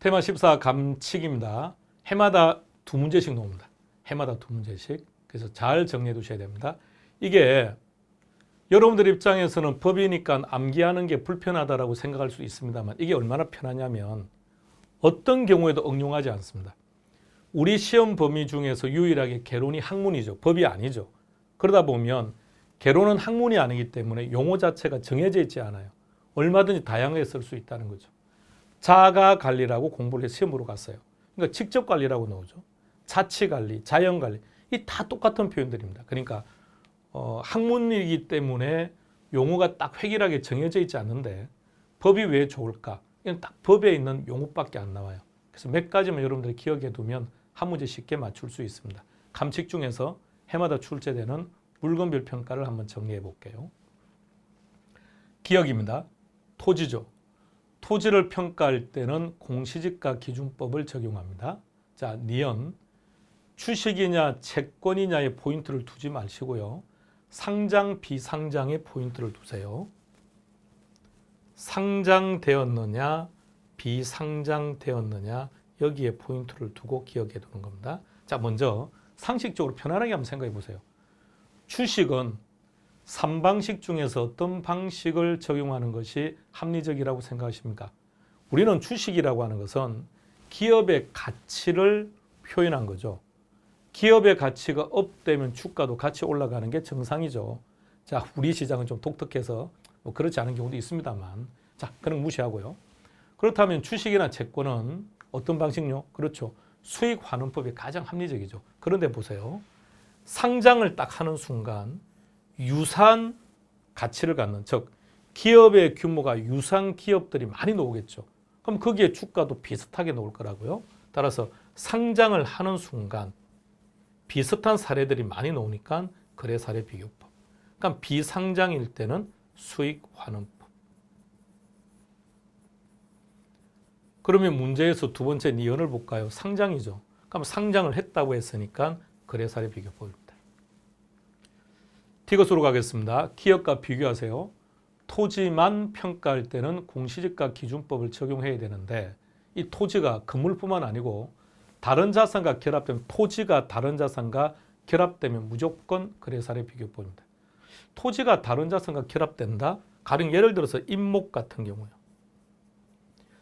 테마 14 감칙입니다. 해마다 두 문제씩 나옵니다. 해마다 두 문제씩. 그래서 잘 정리해 두셔야 됩니다. 이게 여러분들 입장에서는 법이니까 암기하는 게 불편하다고 생각할 수 있습니다만 이게 얼마나 편하냐면 어떤 경우에도 응용하지 않습니다. 우리 시험 범위 중에서 유일하게 개론이 학문이죠. 법이 아니죠. 그러다 보면 개론은 학문이 아니기 때문에 용어 자체가 정해져 있지 않아요. 얼마든지 다양하게 쓸 수 있다는 거죠. 자가 관리라고 공부를 해서 시험으로 갔어요. 그러니까 직접 관리라고 나오죠. 자치 관리, 자연 관리. 이 다 똑같은 표현들입니다. 그러니까 학문이기 때문에 용어가 딱 획일하게 정해져 있지 않는데 법이 왜 좋을까? 이건 딱 법에 있는 용어밖에 안 나와요. 그래서 몇 가지만 여러분들이 기억해 두면 한 문제 쉽게 맞출 수 있습니다. 감칙 중에서 해마다 출제되는 물건별 평가를 한번 정리해 볼게요. 기억입니다. 토지죠. 토지를 평가할 때는 공시지가 기준법을 적용합니다. 자, 니은 주식이냐 채권이냐의 포인트를 두지 마시고요. 상장 비상장에 포인트를 두세요. 상장되었느냐 비상장되었느냐 여기에 포인트를 두고 기억해 두는 겁니다. 자, 먼저 상식적으로 편안하게 한번 생각해 보세요. 주식은 3방식 중에서 어떤 방식을 적용하는 것이 합리적이라고 생각하십니까? 우리는 주식이라고 하는 것은 기업의 가치를 표현한 거죠. 기업의 가치가 업되면 주가도 같이 올라가는 게 정상이죠. 자, 우리 시장은 좀 독특해서 뭐 그렇지 않은 경우도 있습니다만, 자, 그럼 무시하고요. 그렇다면 주식이나 채권은 어떤 방식요? 그렇죠. 수익환원법이 가장 합리적이죠. 그런데 보세요. 상장을 딱 하는 순간 유사한 가치를 갖는, 즉 기업의 규모가 유사한 기업들이 많이 나오겠죠. 그럼 거기에 주가도 비슷하게 나올 거라고요. 따라서 상장을 하는 순간 비슷한 사례들이 많이 나오니까 거래사례 비교법. 그러니까 비상장일 때는 수익환원법. 그러면 문제에서 두 번째 니은을 볼까요? 상장이죠. 그럼 상장을 했다고 했으니까 거래사례 비교법입니다. 디귿으로 가겠습니다. 기업과 비교하세요. 토지만 평가할 때는 공시지가 기준법을 적용해야 되는데 이 토지가 건물뿐만 아니고 다른 자산과 결합되면 토지가 다른 자산과 결합되면 무조건 거래사례 비교법입니다. 토지가 다른 자산과 결합된다? 가령 예를 들어서 임목 같은 경우요.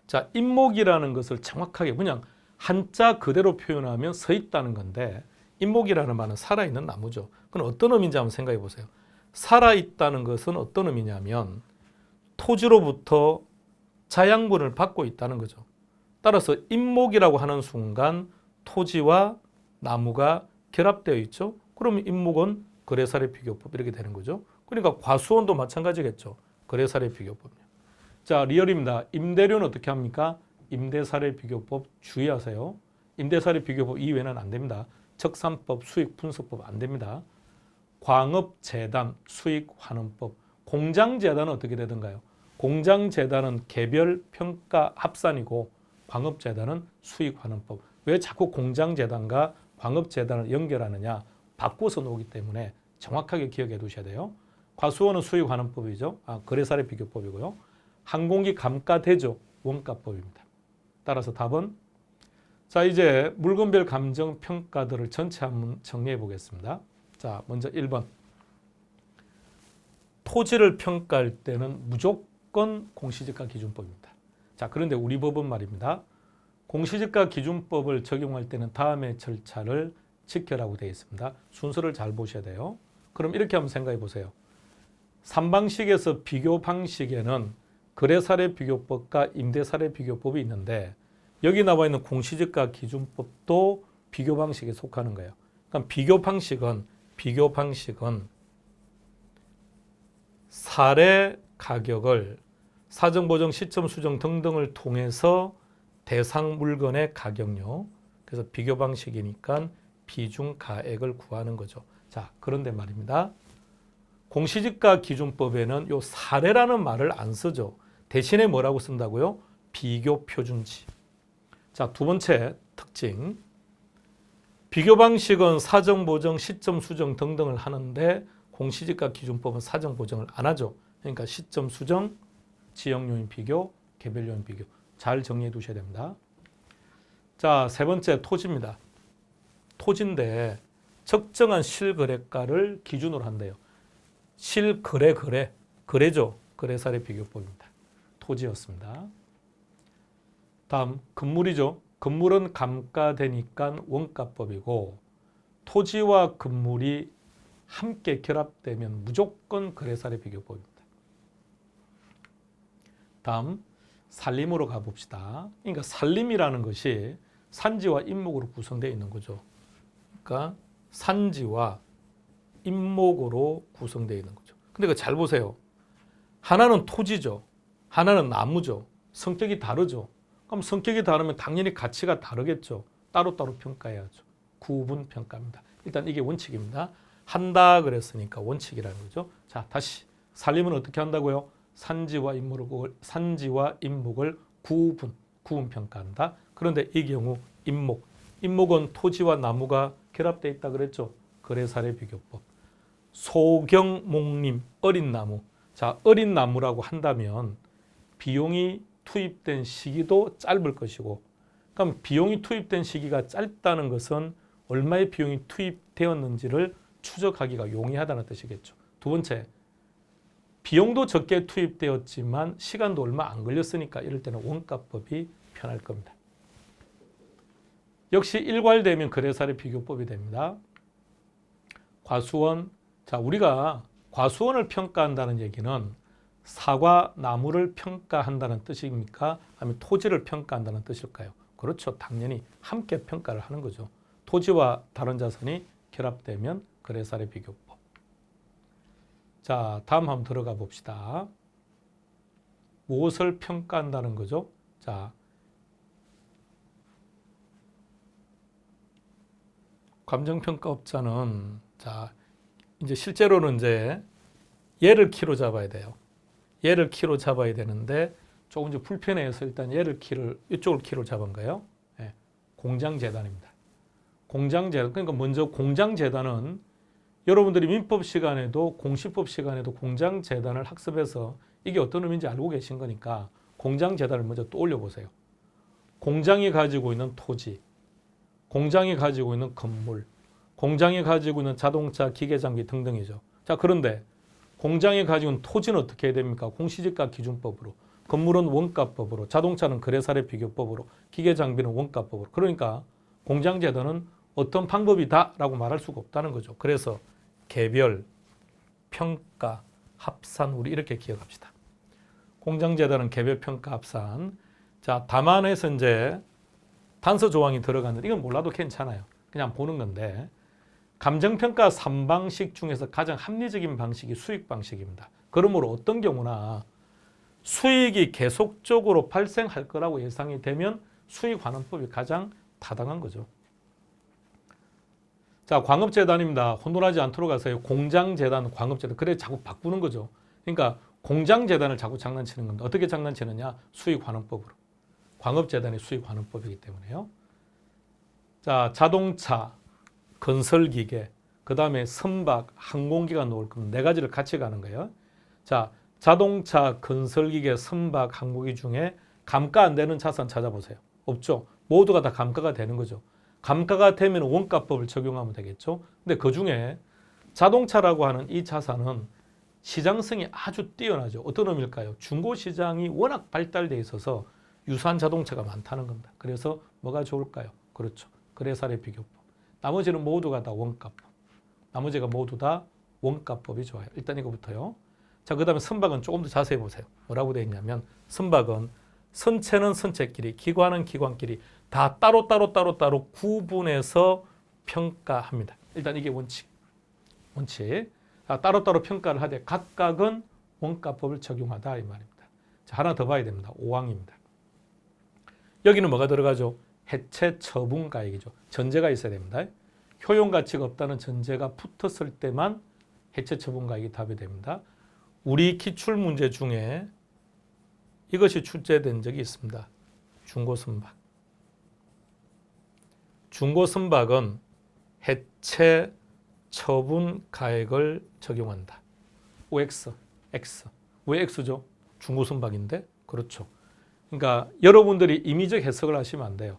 자, 임목이라는 것을 정확하게 그냥 한자 그대로 표현하면 서 있다는 건데 임목이라는 말은 살아있는 나무죠. 그럼 어떤 의미인지 한번 생각해 보세요. 살아있다는 것은 어떤 의미냐면 토지로부터 자양분을 받고 있다는 거죠. 따라서 임목이라고 하는 순간 토지와 나무가 결합되어 있죠. 그러면 임목은 거래사례 비교법 이렇게 되는 거죠. 그러니까 과수원도 마찬가지겠죠. 거래사례 비교법이요. 자, 리얼입니다. 임대료는 어떻게 합니까? 임대사례 비교법 주의하세요. 임대사례 비교법 이외에는 안 됩니다. 척산법, 수익분석법 안 됩니다. 광업재단, 수익환원법, 공장재단은 어떻게 되던가요? 공장재단은 개별평가 합산이고 광업재단은 수익환원법. 왜 자꾸 공장재단과 광업재단을 연결하느냐? 바꿔서 놓기 때문에 정확하게 기억해 두셔야 돼요. 과수원은 수익환원법이죠. 거래사례 비교법이고요. 항공기 감가대조 원가법입니다. 따라서 답은 자, 이제 물건별 감정평가들을 전체 한번 정리해 보겠습니다. 자, 먼저 1번. 토지를 평가할 때는 무조건 공시지가 기준법입니다. 자, 그런데 우리 법은 말입니다. 공시지가 기준법을 적용할 때는 다음의 절차를 지켜라고 되어 있습니다. 순서를 잘 보셔야 돼요. 그럼 이렇게 한번 생각해 보세요. 3방식에서 비교 방식에는 거래사례 비교법과 임대사례 비교법이 있는데 여기 나와 있는 공시지가 기준법도 비교 방식에 속하는 거예요. 그러니까 비교 방식은 사례 가격을 사정 보정, 시점 수정 등등을 통해서 대상 물건의 가격요. 그래서 비교 방식이니까 비중 가액을 구하는 거죠. 자, 그런데 말입니다. 공시지가 기준법에는 요 사례라는 말을 안 쓰죠. 대신에 뭐라고 쓴다고요? 비교 표준치. 자, 두 번째 특징. 비교 방식은 사정 보정, 시점 수정 등등을 하는데 공시지가 기준법은 사정 보정을 안 하죠. 그러니까 시점 수정, 지역 요인 비교, 개별 요인 비교 잘 정리해 두셔야 됩니다. 자, 세 번째 토지입니다. 토지인데 적정한 실거래가를 기준으로 한대요. 거래죠. 거래사례 비교법입니다. 토지였습니다. 다음 건물이죠. 건물은 감가되니까 원가법이고 토지와 건물이 함께 결합되면 무조건 거래사례 비교법입니다. 다음 산림으로 가봅시다. 그러니까 산림이라는 것이 산지와 인목으로 구성되어 있는 거죠. 그러니까 산지와 인목으로 구성되어 있는 거죠. 근데 잘 보세요. 하나는 토지죠. 하나는 나무죠. 성격이 다르죠. 그럼 성격이 다르면 당연히 가치가 다르겠죠. 따로따로 평가해야죠. 구분 평가입니다. 일단 이게 원칙입니다. 한다 그랬으니까 원칙이라는 거죠. 자, 다시 산림은 어떻게 한다고요? 산지와 인목을 구분 평가한다. 그런데 이 경우 인목은 토지와 나무가 결합되어 있다 그랬죠. 거래사례 비교법. 소경목림, 어린 나무. 자, 어린 나무라고 한다면 비용이 투입된 시기도 짧을 것이고, 그럼 비용이 투입된 시기가 짧다는 것은 얼마의 비용이 투입되었는지를 추적하기가 용이하다는 뜻이겠죠. 두 번째, 비용도 적게 투입되었지만 시간도 얼마 안 걸렸으니까 이럴 때는 원가법이 편할 겁니다. 역시 일괄되면 거래사례 비교법이 됩니다. 과수원. 자, 우리가 과수원을 평가한다는 얘기는 사과 나무를 평가한다는 뜻입니까? 아니면 토지를 평가한다는 뜻일까요? 그렇죠. 당연히 함께 평가를 하는 거죠. 토지와 다른 자산이 결합되면 거래사례 비교법. 자, 다음 한번 들어가 봅시다. 무엇을 평가한다는 거죠? 자, 감정평가업자는 자, 이제 실제로는 이제 얘를 키로 잡아야 돼요. 얘를 키로 잡아야 되는데 조금 이제 불편해서 일단 얘를 이쪽을 키로 잡은 거예요. 네. 공장재단입니다. 공장재단. 그러니까 먼저 공장재단은 여러분들이 민법 시간에도 공시법 시간에도 공장재단을 학습해서 이게 어떤 의미인지 알고 계신 거니까 공장재단을 먼저 떠올려 보세요. 공장이 가지고 있는 토지, 공장이 가지고 있는 건물, 공장이 가지고 있는 자동차, 기계장비 등등이죠. 자, 그런데 공장이 가지고 있는 토지는 어떻게 해야 됩니까? 공시지가 기준법으로, 건물은 원가법으로, 자동차는 거래사례 비교법으로, 기계장비는 원가법으로. 그러니까 공장재단은 어떤 방법이다라고 말할 수가 없다는 거죠. 그래서 개별, 평가, 합산 우리 이렇게 기억합시다. 공장재단은 개별, 평가, 합산. 자, 다만해서 이제 단서 조항이 들어갔는데 이건 몰라도 괜찮아요. 그냥 보는 건데 감정평가 3방식 중에서 가장 합리적인 방식이 수익 방식입니다. 그러므로 어떤 경우나 수익이 계속적으로 발생할 거라고 예상이 되면 수익환원법이 가장 타당한 거죠. 자, 광업재단입니다. 혼돈하지 않도록 하세요. 공장재단, 광업재단. 그래 자꾸 바꾸는 거죠. 그러니까 공장재단을 자꾸 장난치는 겁니다. 어떻게 장난치느냐? 수익환원법으로. 광업재단이 수익환원법이기 때문에요. 자, 자동차, 건설기계, 그 다음에 선박, 항공기가 나올 겁니다. 네 가지를 같이 가는 거예요. 자, 자동차, 건설기계, 선박, 항공기 중에 감가 안 되는 자산 찾아보세요. 없죠. 모두가 다 감가가 되는 거죠. 감가가 되면 원가법을 적용하면 되겠죠. 근데 그 중에 자동차라고 하는 이 자산은 시장성이 아주 뛰어나죠. 어떤 의미일까요? 중고시장이 워낙 발달되어 있어서 유사한 자동차가 많다는 겁니다. 그래서 뭐가 좋을까요? 그렇죠. 거래사례 비교법. 나머지는 모두가 다 원가법. 나머지가 모두 다 원가법이 좋아요. 일단 이거부터요. 자, 그 다음에 선박은 조금 더 자세히 보세요. 뭐라고 되어 있냐면 선박은 선체는 선체끼리, 기관은 기관끼리 다 따로 구분해서 평가합니다. 일단 이게 원칙. 따로따로 평가를 하되 각각은 원가법을 적용하다 이 말입니다. 자, 하나 더 봐야 됩니다. 5항입니다. 여기는 뭐가 들어가죠? 해체 처분 가액이죠. 전제가 있어야 됩니다. 효용 가치가 없다는 전제가 붙었을 때만 해체 처분 가액이 답이 됩니다. 우리 기출 문제 중에 이것이 출제된 적이 있습니다. 중고선박. 중고선박은 해체 처분 가액을 적용한다. OX, X. 왜 X죠? 중고선박인데? 그렇죠. 그러니까 여러분들이 임의적 해석을 하시면 안 돼요.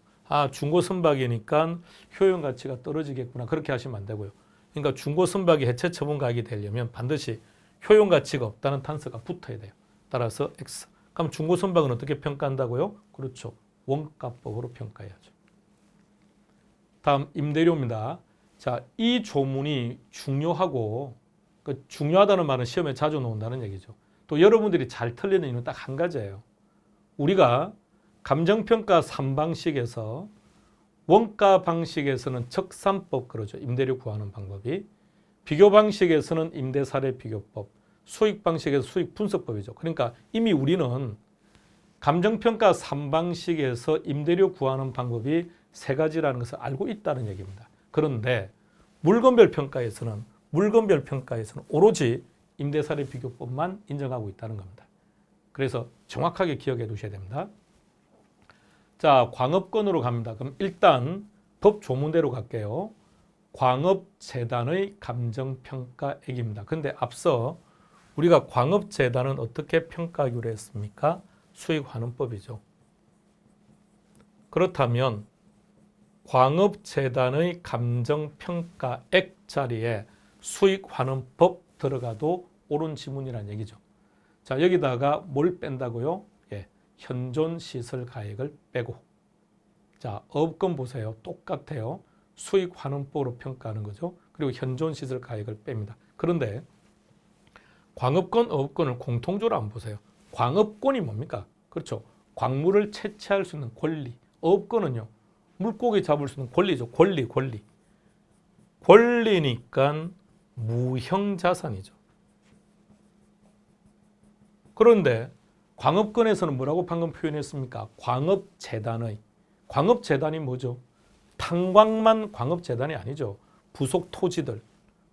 중고 선박이니까 효용 가치가 떨어지겠구나. 그렇게 하시면 안 되고요. 그러니까 중고 선박이 해체 처분 가격이 되려면 반드시 효용 가치가 없다는 단서가 붙어야 돼요. 따라서 X. 그럼 중고 선박은 어떻게 평가한다고요? 그렇죠. 원가법으로 평가해야죠. 다음 임대료입니다. 자, 이 조문이 중요하고 중요하다는 말은 시험에 자주 나온다는 얘기죠. 또 여러분들이 잘 틀리는 이유는 딱 한 가지예요. 우리가 감정평가 3방식에서 원가 방식에서는 적산법 그러죠. 임대료 구하는 방법이. 비교 방식에서는 임대사례 비교법, 수익 방식에서 수익 분석법이죠. 그러니까 이미 우리는 감정평가 3방식에서 임대료 구하는 방법이 세 가지라는 것을 알고 있다는 얘기입니다. 그런데 물건별 평가에서는 오로지 임대사례 비교법만 인정하고 있다는 겁니다. 그래서 정확하게 기억해 두셔야 됩니다. 자, 광업권으로 갑니다. 그럼 일단 법 조문대로 갈게요. 광업재단의 감정평가액입니다. 그런데 앞서 우리가 광업재단은 어떻게 평가하기로 했습니까? 수익환원법이죠. 그렇다면 광업재단의 감정평가액 자리에 수익환원법 들어가도 옳은 지문이라는 얘기죠. 자, 여기다가 뭘 뺀다고요? 현존시설가액을 빼고. 자, 업권 보세요. 똑같아요. 수익환원법으로 평가하는 거죠. 그리고 현존시설가액을 뺍니다. 그런데 광업권, 업권을 공통적으로 한번 보세요. 광업권이 뭡니까? 그렇죠. 광물을 채취할 수 있는 권리. 업권은요. 물고기 잡을 수 있는 권리죠. 권리. 권리니까 무형자산이죠. 그런데 광업권에서는 뭐라고 방금 표현했습니까? 광업재단이 뭐죠? 탄광만 광업재단이 아니죠. 부속 토지들.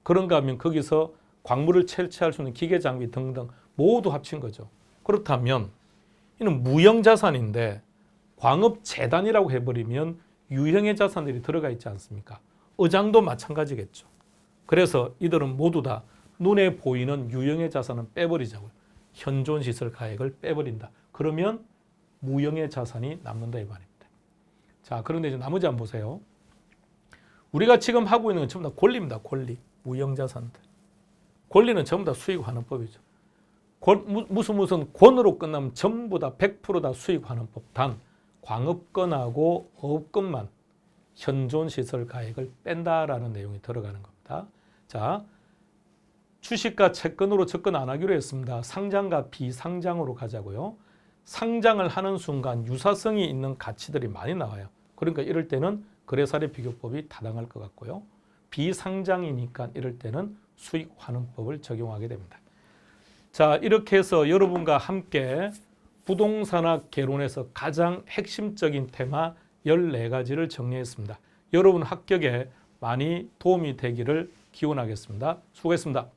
그런가 하면 거기서 광물을 채취할 수 있는 기계장비 등등 모두 합친 거죠. 그렇다면 이는 무형자산인데 광업재단이라고 해버리면 유형의 자산들이 들어가 있지 않습니까? 의장도 마찬가지겠죠. 그래서 이들은 모두 다 눈에 보이는 유형의 자산은 빼버리자고요. 현존시설 가액을 빼버린다. 그러면 무형의 자산이 남는다 이 말입니다. 자, 그런데 이제 나머지 한번 보세요. 우리가 지금 하고 있는 건 전부 다 권리입니다. 권리. 무형자산들. 권리는 전부 다 수익환원법이죠. 무슨 권으로 끝나면 전부 다 100% 다 수익환원법. 단 광업권하고 업권만 현존시설 가액을 뺀다라는 내용이 들어가는 겁니다. 자, 주식과 채권으로 접근 안 하기로 했습니다. 상장과 비상장으로 가자고요. 상장을 하는 순간 유사성이 있는 가치들이 많이 나와요. 그러니까 이럴 때는 거래사례 비교법이 타당할 것 같고요. 비상장이니까 이럴 때는 수익환원법을 적용하게 됩니다. 자, 이렇게 해서 여러분과 함께 부동산학 개론에서 가장 핵심적인 테마 14가지를 정리했습니다. 여러분 합격에 많이 도움이 되기를 기원하겠습니다. 수고했습니다.